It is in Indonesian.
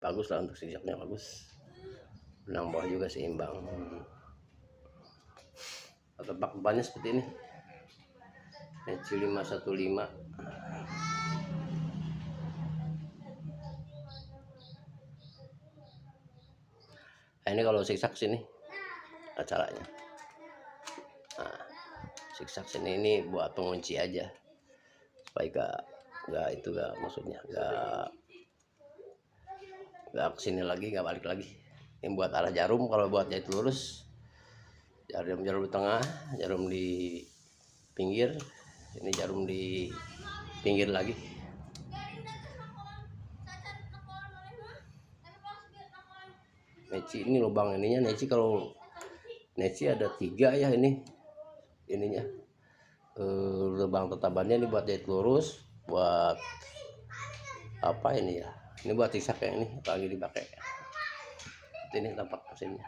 bagus lah, untuk zigzagnya bagus. Benang bawah juga seimbang. Atau bak-bannya seperti ini, Neci 515. Nah, ini kalau zigzag sini caranya. Nah, zigzag sini ini buat pengunci aja, supaya gak maksudnya gak kesini lagi, gak balik lagi. Ini buat arah jarum. Kalau buat jahit lurus, jarum di tengah, jarum di pinggir, ini jarum di pinggir lagi. Neci ini lubang ininya, Neci kalau Neci ada 3 ya, ininya lubang tetabannya ini buat jahit lurus, buat apa ini ya, ini buat zigzag yang ini lagi dipakai. Ini tampak mesinnya.